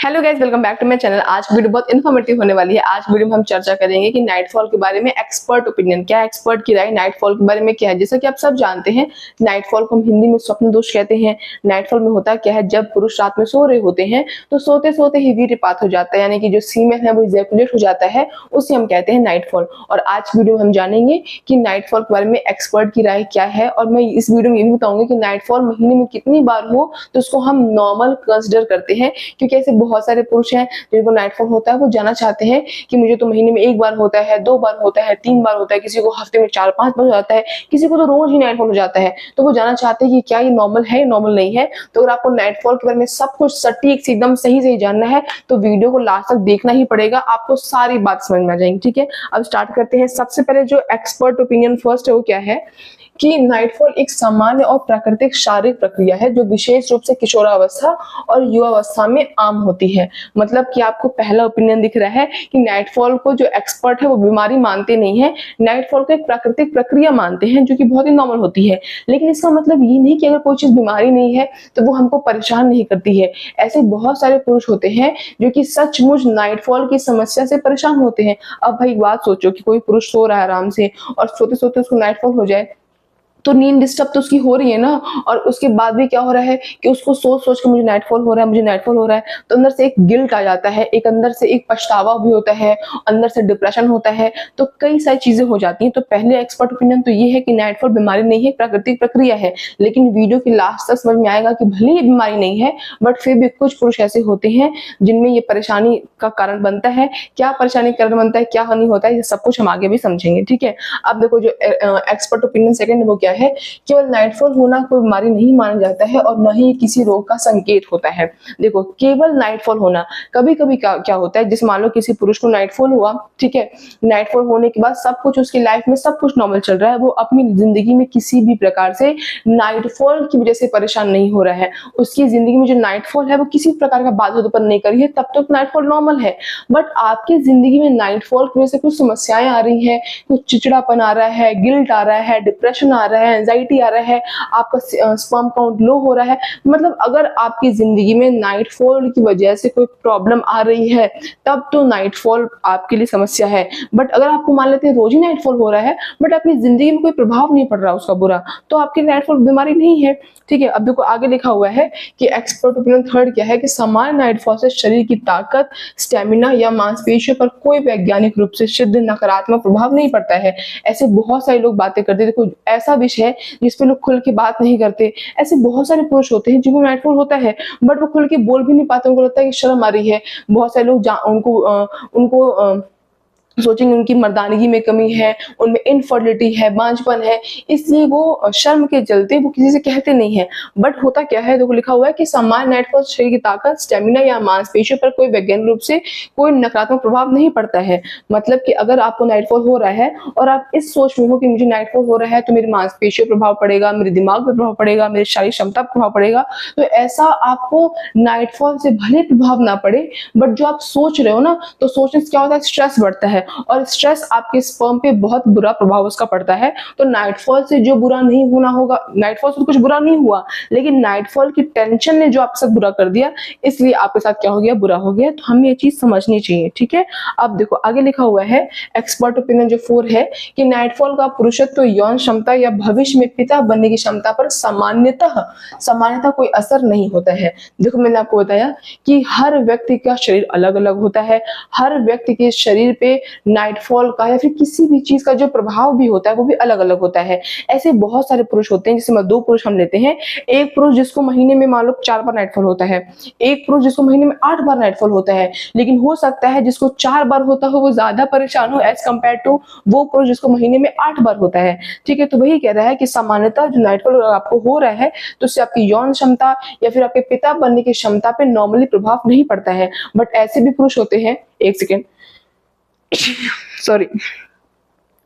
Hello guys, welcome back to my channel. आज की video बहुत इन्फॉर्मेटिव होने वाली है। आज वीडियो में हम चर्चा करेंगे कि नाइटफॉल के बारे में एक्सपर्ट ओपिनियन क्या है, एक्सपर्ट की राय नाइटफॉल के बारे में क्या है। जैसा कि आप सब जानते हैं, नाइटफॉल को हम हिंदी में स्वप्न दोष कहते हैं। नाइटफॉल में होता क्या है, जब पुरुष रात में सो रहे होते हैं तो सोते सोते ही वीर्यपात हो जाता है, यानी कि जो सीमेन है वो इजैकुलेट हो जाता है, उसे हम कहते हैं नाइटफॉल। और आज वीडियो में हम जानेंगे कि नाइटफॉल के बारे में एक्सपर्ट की राय क्या है, और मैं इस वीडियो में ये भी बताऊंगी कि नाइटफॉल महीने में कितनी बार हो तो उसको हम नॉर्मल कंसिडर करते हैं, क्योंकि ऐसे बहुत सारे पुरुष हैं जिनको नाइटफॉल होता है, वो जानना चाहते हैं कि मुझे तो महीने में 1 बार होता है, 2 बार होता है, 3 बार होता है, किसी को हफ्ते में 4-5 बार हो जाता है, किसी को तो रोज ही नाइटफॉल हो जाता है। तो वो जानना चाहते हैं कि क्या ये नॉर्मल है, नॉर्मल नहीं है। तो अगर आपको नाइटफॉल के बारे में सब कुछ सटीक से एकदम सही सही जानना है तो वीडियो को लास्ट तक देखना ही पड़ेगा, आपको सारी बात समझ में आ जाएंगी। ठीक है, अब स्टार्ट करते हैं। सबसे पहले जो एक्सपर्ट ओपिनियन फर्स्ट है वो क्या है कि नाइटफॉल एक सामान्य और प्राकृतिक शारीरिक प्रक्रिया है जो विशेष रूप से किशोरावस्था और युवावस्था में आम होती है। मतलब कि आपको पहला ओपिनियन दिख रहा है कि नाइटफॉल को जो एक्सपर्ट है वो बीमारी मानते नहीं है, नाइटफॉल को एक प्राकृतिक प्रक्रिया मानते हैं जो कि बहुत ही नॉर्मल होती है। लेकिन इसका मतलब ये नहीं कि अगर कोई चीज बीमारी नहीं है तो वो हमको परेशान नहीं करती है। ऐसे बहुत सारे पुरुष होते हैं जो कि सचमुच नाइटफॉल की समस्या से परेशान होते हैं। अब भाई बात सोचो कि कोई पुरुष सो रहा है आराम से और सोते सोते उसको नाइटफॉल हो जाए, तो नींद डिस्टर्ब तो उसकी हो रही है ना। और उसके बाद भी क्या हो रहा है कि उसको सोच सोच के मुझे नाइटफॉल हो रहा है, मुझे नाइटफॉल हो रहा है, तो अंदर से एक गिल्ट आ जाता है, एक अंदर से एक पछतावा भी होता है, अंदर से डिप्रेशन होता है, तो कई सारी चीजें हो जाती हैं। तो पहले एक्सपर्ट ओपिनियन तो ये है कि नाइटफॉल बीमारी नहीं है, प्राकृतिक प्रक्रिया है। लेकिन वीडियो के लास्ट तक समझ में आएगा कि भले ही बीमारी नहीं है बट फिर भी कुछ पुरुष ऐसे होते हैं जिनमें ये परेशानी का कारण बनता है। क्या परेशानी का कारण बनता है, क्या हानि होता है, ये सब कुछ हम आगे भी समझेंगे। ठीक है, अब देखो जो एक्सपर्ट ओपिनियन सेकंड वो क्या है, केवल नाइटफॉल होना कोई बीमारी नहीं माना जाता है और न ही किसी रोग का संकेत होता है। देखो, केवल नाइटफॉल होना, कभी कभी क्या होता है, जिस मान लो किसी पुरुष को नाइटफॉल हुआ, ठीक है, नाइटफॉल होने के बाद सब कुछ उसकी लाइफ में सब कुछ नॉर्मल चल रहा है, वो अपनी जिंदगी में किसी भी प्रकार से नाइटफॉल की वजह से परेशान नहीं हो रहा है, उसकी जिंदगी में जो नाइटफॉल है वो किसी प्रकार का बाधा उत्पन्न नहीं करी है, तब तक नाइटफॉल नॉर्मल है। बट आपकी जिंदगी में नाइटफॉल की वजह से कुछ समस्याएं आ रही हैं, कुछ चिड़चिड़ापन आ रहा है, गिल्ट आ रहा है, डिप्रेशन आ रहा है, एंजाइटी आ रहा है, आपका स्पर्म काउंट लो हो रहा है, मतलब अगर आपकी जिंदगी में नाइटफॉल की वजह से कोई प्रॉब्लम आ रही है तब तो नाइटफॉल आपके लिए समस्या है। बट अगर आपको मान लेते हैं रोज ही नाइटफॉल हो रहा है बट आपकी जिंदगी में कोई प्रभाव नहीं पड़ रहा उसका बुरा, तो आपकी नाइटफॉल बीमारी नहीं है। ठीक है, अब देखो आगे लिखा हुआ है कि एक्सपर्ट ओपिनियन थर्ड क्या है कि सामान्य नाइटफॉल से शरीर की ताकत, स्टेमिना या मांसपेशियों पर कोई वैज्ञानिक रूप से सिद्ध नकारात्मक प्रभाव नहीं पड़ता है। ऐसे बहुत सारे लोग बातें करते हैं, देखो ऐसा विषय है जिस पे लोग खुल के बात नहीं करते। ऐसे बहुत सारे पुरुष होते हैं जिनको नाइटफॉल होता है बट वो खुल के बोल भी नहीं पाते, उनको लगता है कि शर्म आ रही है। बहुत सारे लोग उनको सोचेंगे उनकी मर्दानगी में कमी है, उनमें इनफर्टिलिटी है, बांझपन है, इसलिए वो शर्म के चलते वो किसी से कहते नहीं है। बट होता क्या है, देखो लिखा हुआ है कि सामान्य नाइटफॉल शरीर की ताकत, स्टेमिना या मांसपेशियों पर कोई वैज्ञानिक रूप से कोई नकारात्मक प्रभाव नहीं पड़ता है। मतलब कि अगर आपको नाइटफॉल हो रहा है और आप इस सोच में हो कि मुझे नाइटफॉल हो रहा है तो मेरी मांसपेशियों पर प्रभाव पड़ेगा, मेरे दिमाग पर प्रभाव पड़ेगा, मेरी शारीरिक क्षमता पर प्रभाव पड़ेगा, तो ऐसा आपको नाइटफॉल से भले प्रभाव ना पड़े बट जो आप सोच रहे हो ना, तो सोचने से क्या होता है, स्ट्रेस बढ़ता है और स्ट्रेस आपके स्पर्म पे बहुत बुरा प्रभाव उसका पड़ता है। तो नाइटफॉल से जो बुरा नहीं होना होगा, नाइटफॉल से तो कुछ बुरा नहीं हुआ, लेकिन नाइटफॉल की टेंशन ने जो आपके साथ बुरा कर दिया, इसलिए आपके साथ क्या हो गया, बुरा हो गया। तो हमें ये चीज समझनी चाहिए। ठीक है, अब देखो आगे लिखा हुआ है एक्सपर्ट ओपिनियन जो 4 है कि नाइटफॉल का पुरुषत्व, यौन क्षमता या भविष्य में पिता बनने की क्षमता पर सामान्यतः कोई असर नहीं होता है। देखो मैंने आपको बताया कि हर व्यक्ति का शरीर अलग अलग होता है, हर व्यक्ति के शरीर पे नाइटफॉल का या फिर किसी भी चीज का जो प्रभाव भी होता है वो भी अलग अलग होता है। ऐसे बहुत सारे पुरुष होते हैं, जैसे 2 पुरुष हम लेते हैं, एक पुरुष जिसको महीने में मान लो 4 बार नाइटफॉल होता है, एक पुरुष जिसको महीने में 8 बार नाइटफॉल होता है, लेकिन हो सकता है जिसको 4 बार होता हो वो ज्यादा परेशान हो एज कम्पेयर टू वो पुरुष जिसको महीने में 8 बार होता है। ठीक है, तो वही कह रहा है कि सामान्यतः जो नाइटफॉल आपको हो रहा है तो उससे आपकी यौन क्षमता या फिर आपके पिता बनने की क्षमता पे नॉर्मली प्रभाव नहीं पड़ता है। बट ऐसे भी पुरुष होते हैं, एक सेकेंड सॉरी,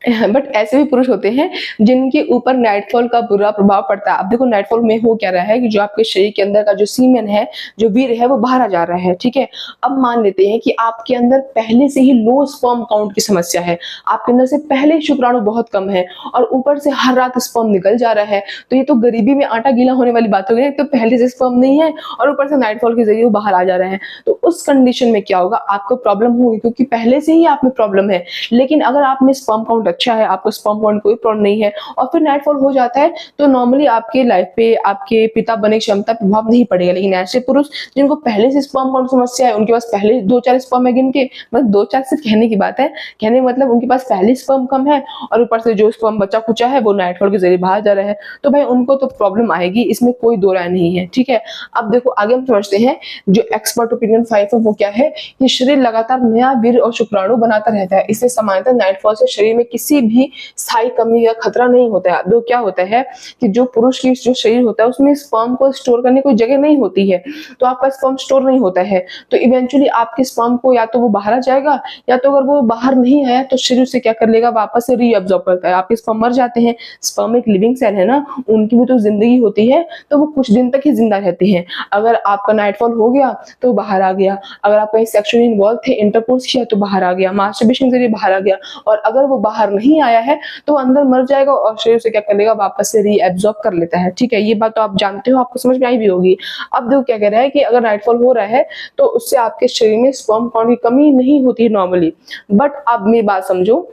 बट ऐसे भी पुरुष होते हैं जिनके ऊपर नाइटफॉल का बुरा प्रभाव पड़ता है। अब देखो नाइटफॉल में हो क्या रहा है कि जो आपके शरीर के अंदर का जो सीमेन है, जो वीर्य है, वो बाहर आ जा रहा है, ठीक है। अब मान लेते हैं कि आपके अंदर पहले से ही लो स्पर्म काउंट की समस्या है, आपके अंदर से पहले ही शुक्राणु बहुत कम है और ऊपर से हर रात स्पर्म निकल जा रहा है, तो ये तो गरीबी में आटा गीला होने वाली बात हो गई। तो पहले से स्पर्म नहीं है और ऊपर से नाइटफॉल के जरिए वो बाहर आ जा रहे हैं, तो उस कंडीशन में क्या होगा, आपको प्रॉब्लम होगी क्योंकि पहले से ही आप में प्रॉब्लम है। लेकिन अगर आप में स्पर्म काउंट अच्छा है, आपको स्पर्म काउंट कोई प्रॉब्लम नहीं है और फिर नाइटफॉल हो जाता है, तो नॉर्मली आपके लाइफ पे आपके पिता बनने की क्षमता प्रभाव नहीं पड़ेगा। लेकिन ऐसे पुरुष जिनको पहले से स्पर्म काउंट समस्या है, उनके पास पहले 2-4 स्पर्म है, गिन के मतलब 2-4 सिर्फ कहने की बात है, कहने मतलब उनके पास पहले स्पर्म कम है और ऊपर से जो स्पर्म बचा कुचा है वो नाइटफॉल के जरिए बाहर जा रहा है, तो भाई उनको तो प्रॉब्लम आएगी, इसमें कोई दो राय नहीं है, ठीक है। अब देखो आगे हम समझते हैं जो एक्सपर्ट ओपिनियन 5 है वो क्या है कि शरीर लगातार नया वीर्य और शुक्राणु बनाता रहता है, इससे सामान्यतः नाइटफॉल से शरीर में किसी भी स्थायी कमी या खतरा नहीं होता है। तो क्या होता है कि जो पुरुष की जो शरीर होता है उसमें स्पर्म को स्टोर करने कोई जगह नहीं होती है, तो आपका स्पर्म स्टोर नहीं होता है, तो इवेंचुअली आपके स्पर्म को या तो वो बाहर आ जाएगा या तो अगर वो बाहर नहीं आया तो शरीर से क्या कर लेगा, वापस से रीअब्जॉर्ब करता है, आपके स्पर्म मर जाते हैं। स्पर्म एक लिविंग सेल है ना, उनकी भी तो जिंदगी होती है, तो वो कुछ दिन तक ही जिंदा रहते हैं। अगर आपका नाइटफॉल हो गया तो बाहर आ गया, अगर आप कहीं सेक्सुअली इन्वॉल्व थे, इंटरकोर्स किया तो बाहर आ गया, मास्टरबेशन के जरिए बाहर आ गया, और अगर वो बाहर नहीं आया है तो अंदर मर जाएगा और शरीर से क्या कर लेगा, वापस से रीअब्जॉर्ब कर लेता है, ठीक है। ये बात तो आप जानते हो, आपको समझ में आई भी होगी। अब देखो क्या कह रहा है कि अगर नाइटफॉल हो रहा है तो उससे आपके शरीर में स्पर्म काउंट की कमी नहीं होती है नॉर्मली, बट अब मेरी बात समझो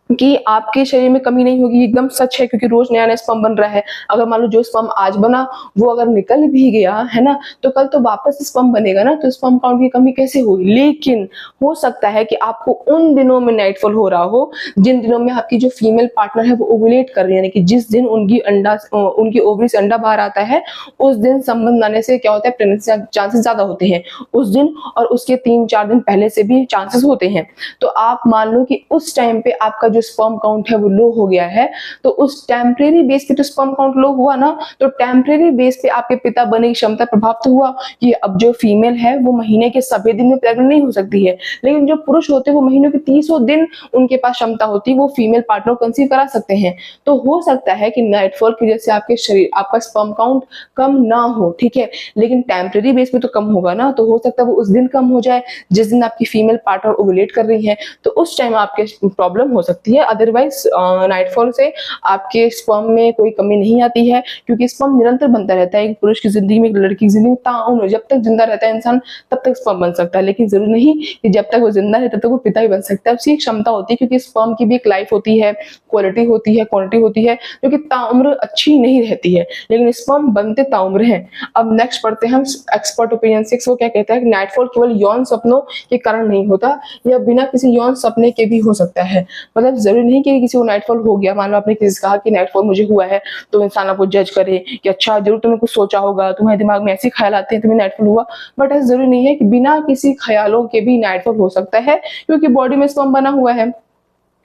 कि आपके शरीर में कमी नहीं होगी, एकदम सच है, क्योंकि रोज नया नया स्पर्म बन रहा है। अगर मान लो जो स्पर्म आज बना वो अगर निकल भी गया है ना, तो कल तो वापस स्पर्म बनेगा ना, तो स्पर्म काउंट की कमी कैसे होगी। लेकिन हो सकता है कि आपको उन दिनों में नाइटफॉल हो रहा हो जिन दिनों में आपकी जो फीमेल पार्टनर है वो ओवुलेट कर रही है, यानी कि जिस दिन उनकी ओवरी से अंडा बाहर आता है उस दिन संबंध आने से क्या होता है, प्रेगनेंसी चांसेस ज्यादा होते हैं उस दिन, और उसके 3-4 दिन पहले से भी चांसेस होते हैं। तो आप मान लो कि उस टाइम पे आपका जो स्पर्म काउंट है वो लो हो गया है, तो उस टेम्परेरी बेस पे तो स्पर्म काउंट लो हुआ ना, तो टेम्परेरी बेस पे आपके पिता बनने की क्षमता प्रभावित तो हुआ कि अब जो फीमेल है वो महीने के सभी दिन में प्रेग्नेंट नहीं हो सकती है, लेकिन जो पुरुष होते हैं वो महीनों के 30 दिन उनके पास क्षमता होती है, वो फीमेल पार्टनर कंसीव करा सकते हैं। तो हो सकता है कि नाइटफॉल की वजह से आपके शरीर आपका स्पर्म काउंट कम ना हो, ठीक है, लेकिन टेम्परेरी बेस पे तो कम होगा ना, तो हो सकता है वो उस दिन कम हो जाए जिस दिन आपकी फीमेल पार्टनर ओवुलेट कर रही है, तो उस टाइम आपके प्रॉब्लम हो सकती है। अदरवाइज नाइटफॉल से आपके स्पर्म में कोई कमी नहीं आती है, क्योंकि स्पर्म निरंतर बनता रहता है। एक पुरुष की जिंदगी में, एक लड़की की जिंदगी में ताउम्र जब तक जिंदा रहता है इंसान तब तक स्पर्म बन सकता है, लेकिन जरूरी नहीं कि जब तक वो जिंदा है तब तक वो पिता ही बन सकता है। उसकी एक क्षमता होती है, क्योंकि स्पर्म की भी एक लाइफ होती है, क्वालिटी होती है, क्वांटिटी होती है, जो कि ताउम्र अच्छी नहीं रहती है, लेकिन स्पर्म बनते ताउम्र हैं। अब नेक्स्ट पढ़ते हैं हम एक्सपर्ट ओपिनियन 6, वो क्या कहता है कि नाइटफॉल केवल यौन सपनों के कारण नहीं होता, यह बिना किसी यौन सपने के भी हो सकता है। मतलब जरूरी नहीं कि किसी को नाइटफॉल हो गया, मान लो आपने किसी से कहा कि नाइटफॉल मुझे हुआ है, तो इंसान आपको जज करे कि अच्छा जरूर तुमने कुछ सोचा होगा, तुम्हारे दिमाग में ऐसे ख्याल आते हैं, तुम्हें नाइटफॉल हुआ, बट ऐसा जरूरी नहीं है कि बिना किसी ख्यालों के भी नाइटफॉल हो सकता है, क्योंकि बॉडी में स्पर्म बना हुआ है।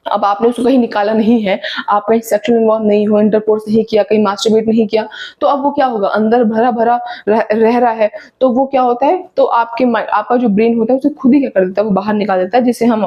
अब आपने उसको कहीं निकाला नहीं है, आप कहीं सेक्सुअल इन्वॉल्व नहीं हो, इंटरकोर्स नहीं किया, कहीं मास्टरबेट नहीं किया, तो अब वो क्या होगा, अंदर भरा भरा रह रहा है, तो वो क्या होता है, तो आपका जो ब्रेन होता है उसे खुद ही क्या कर देता है, वो बाहर निकाल देता है, जिसे हम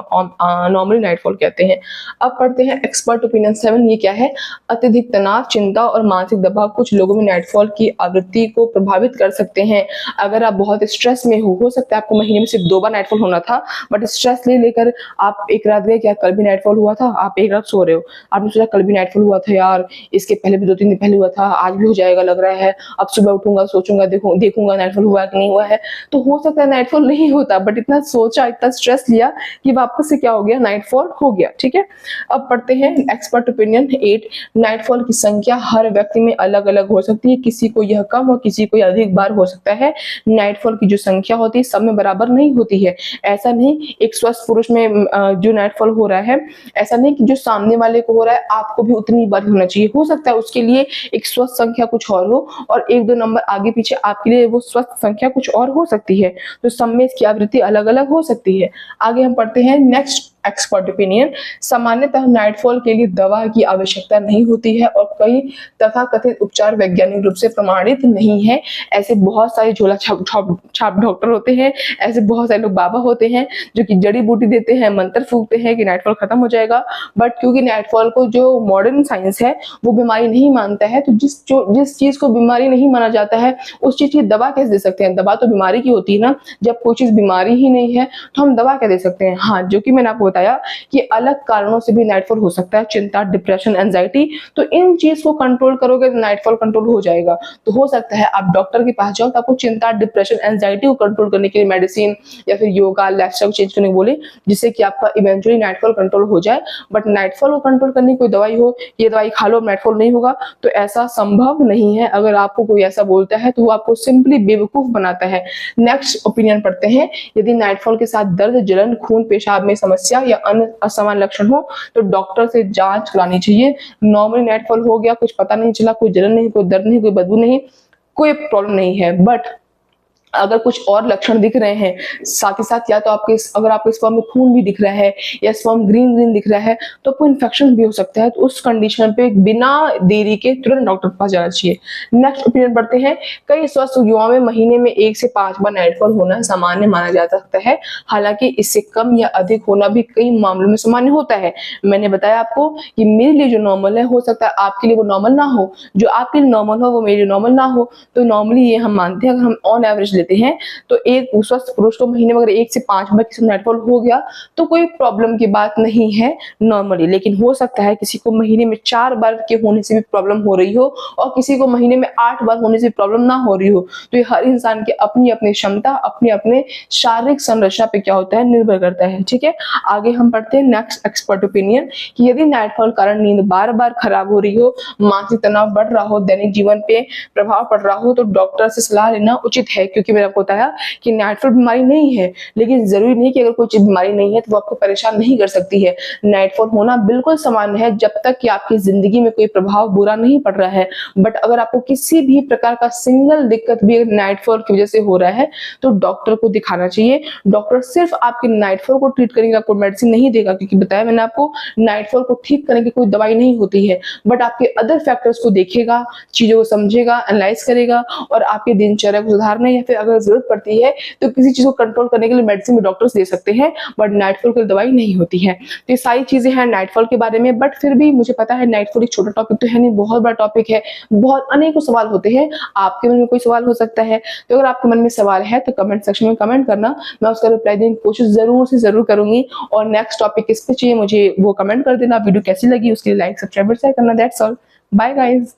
नॉर्मली नाइटफॉल कहते हैं। अब पढ़ते हैं एक्सपर्ट ओपिनियन 7, ये क्या है, अत्यधिक तनाव, चिंता और मानसिक दबाव कुछ लोगों में नाइटफॉल की आवृत्ति को प्रभावित कर सकते हैं। अगर आप बहुत स्ट्रेस में हो सकता है आपको महीने में सिर्फ 2 बार नाइटफॉल होना था, बट स्ट्रेस लेकर आप एक रात गए, क्या कल भी नाइटफॉल हुआ था, आप एक रात सो रहे हो, आपने सोचा कल भी नाइटफॉल हुआ था यार, इसके पहले भी 2-3 दिन पहले हुआ था, आज भी हो जाएगा लग रहा है, अब सुबह उठूंगा सोचूंगा देखूंगा नाइटफॉल हुआ कि नहीं हुआ है, तो हो सकता है नाइटफॉल नहीं होता, बट इतना सोचा, इतना स्ट्रेस लिया कि वापस से क्या हो गया, नाइटफॉल हो गया, ठीक है। अब पढ़ते हैं एक्सपर्ट ओपिनियन 8, नाइटफॉल की संख्या हर व्यक्ति में अलग अलग हो सकती है, किसी को यह कम और किसी को अधिक बार हो सकता है। नाइटफॉल की जो संख्या होती है सब में बराबर नहीं होती है। ऐसा नहीं एक स्वस्थ पुरुष में जो नाइटफॉल हो रहा है, ऐसा नहीं कि जो सामने वाले को हो रहा है आपको भी उतनी बार होना चाहिए, हो सकता है उसके लिए एक स्वस्थ संख्या कुछ और हो और 1-2 नंबर आगे पीछे आपके लिए वो स्वस्थ संख्या कुछ और हो सकती है, तो सब में इसकी आवृत्ति अलग अलग हो सकती है। आगे हम पढ़ते हैं नेक्स्ट एक्सपर्ट ओपिनियन, सामान्यतः नाइटफॉल के लिए दवा की आवश्यकता नहीं होती है और कई तथाकथित उपचार वैज्ञानिक रूप से प्रमाणित नहीं है। ऐसे बहुत सारे झोला छाप डॉक्टर होते हैं, ऐसे बहुत सारे लोग बाबा होते हैं जो कि जड़ी बूटी देते हैं, मंत्र फूकते हैं कि नाइटफॉल खत्म हो जाएगा। बट क्योंकि नाइटफॉल को जो मॉडर्न साइंस है वो बीमारी नहीं मानता है, तो जिस चीज को बीमारी नहीं माना जाता है उस चीज की दवा कैसे दे सकते हैं? दवा तो बीमारी की होती है ना। जब कोई चीज बीमारी ही नहीं है तो हम दवा क्या दे सकते हैं? हाँ, जो कि मैंने आपको बताया कि अलग कारणों से भी नाइटफॉल हो सकता है, चिंता, डिप्रेशन, एंजाइटी। तो इन चीज को कंट्रोल करोगे तो नाइटफॉल कंट्रोल हो जाएगा। तो हो सकता है आप डॉक्टर के पास जाओ तो आपको चिंता, डिप्रेशन, एंजाइटी को कंट्रोल करने के लिए मेडिसिन या फिर योगा, लाइफस्टाइल चेंज करने को बोले, जिससे कि आपका इवेंचुअली नाइटफॉल कंट्रोल हो जाए। बट नाइटफॉल को कंट्रोल करने की कोई दवाई हो, ये दवाई खा लो नाइटफॉल नहीं होगा, तो ऐसा संभव नहीं है। अगर आपको कोई ऐसा बोलता है तो वो आपको सिंपली बेवकूफ बनाता है। नेक्स्ट ओपिनियन पढ़ते हैं। यदि नाइटफॉल के साथ दर्द, जलन, खून, पेशाब में समस्या या अन्य असामान्य लक्षण हो तो डॉक्टर से जांच करानी चाहिए। नॉर्मली नाइटफॉल हो गया, कुछ पता नहीं चला, कोई जलन नहीं, कोई दर्द नहीं, कोई बदबू नहीं, कोई प्रॉब्लम नहीं है। बट अगर कुछ और लक्षण दिख रहे हैं साथ ही साथ, या तो अगर आपके स्पर्म में खून भी दिख रहा है या स्पर्म ग्रीन दिख रहा है तो आपको इन्फेक्शन भी हो सकता है। तो उस कंडीशन पे बिना देरी के तुरंत डॉक्टर के पास जाना चाहिए। नेक्स्ट ओपिनियन पढ़ते हैं। कई स्वस्थ युवाओं में महीने में 1 से 5 बार नाइटफॉल होना सामान्य माना जा सकता है। हालांकि इससे कम या अधिक होना भी कई मामलों में सामान्य होता है। मैंने बताया आपको कि मेरे लिए जो नॉर्मल है, हो सकता है आपके लिए वो नॉर्मल ना हो, जो आपके लिए नॉर्मल हो वो मेरे लिए नॉर्मल ना हो। तो नॉर्मली ये हम मानते हैं, अगर हम ऑन एवरेज लेते हैं तो एक स्वस्थ पुरुष को महीने में अगर 1 से 5 बार किसी नाइटफॉल हो गया तो कोई प्रॉब्लम की बात नहीं है नॉर्मली। लेकिन हो सकता है किसी को महीने में 4 बार के होने से भी प्रॉब्लम हो रही हो और किसी को महीने में 8 बार होने से प्रॉब्लम ना हो रही हो। तो ये हर इंसान की अपनी अपनी क्षमता, अपने अपने शारीरिक संरचना पे क्या होता है, निर्भर करता है। ठीक है, आगे हम पढ़ते हैं नेक्स्ट एक्सपर्ट ओपिनियन कि यदि नाइटफॉल कारण नींद बार बार खराब हो रही हो, मानसिक तनाव बढ़ रहा हो, दैनिक जीवन पे प्रभाव पड़ रहा हो तो डॉक्टर से सलाह लेना उचित है। क्योंकि मैंने आपको बताया कि नाइटफॉल बीमारी नहीं है, लेकिन जरूरी नहीं कि अगर कोई चीज बीमारी नहीं है तो वो आपको परेशान नहीं कर सकती है। नाइटफॉल होना बिल्कुल सामान्य है जब तक कि आपकी जिंदगी में कोई प्रभाव बुरा नहीं पड़ रहा है। बट अगर आपको किसी भी प्रकार का सिंगल दिक्कत भी नाइटफॉल की वजह से हो रहा है तो डॉक्टर को दिखाना चाहिए। डॉक्टर सिर्फ आपके नाइटफॉल को ट्रीट करेंगे, आपको मेडिसिन नहीं देगा, क्योंकि बताया मैंने आपको नाइटफॉल को ठीक करने की कोई दवाई नहीं होती है। बट आपके अदर फैक्टर्स को देखेगा, चीजों को समझेगा, एनालाइज करेगा और आपकी दिनचर्या को सुधारने या फिर अगर जरूरत पड़ती है तो किसी चीज को कंट्रोल करने के लिए मेडिसिन भी डॉक्टर्स दे सकते हैं। बट नाइटफॉल की दवाई नहीं होती है। तो ये सारी चीजें हैं नाइटफॉल के बारे में। बट फिर भी मुझे पता है नाइटफॉल एक छोटा टॉपिक तो है नहीं, बहुत बड़ा टॉपिक है, बहुत अनेकों सवाल होते हैं। आपके मन में कोई सवाल हो सकता है, तो अगर आपके मन में सवाल है तो कमेंट सेक्शन में कमेंट करना, मैं उसका रिप्लाई देने की कोशिश जरूर से जरूर करूंगी। और नेक्स्ट टॉपिक किस पे चाहिए मुझे वो कमेंट कर देना। वीडियो कैसी लगी उसके लिए लाइक, सब्सक्राइब, शेयर करना। That's all, bye guys.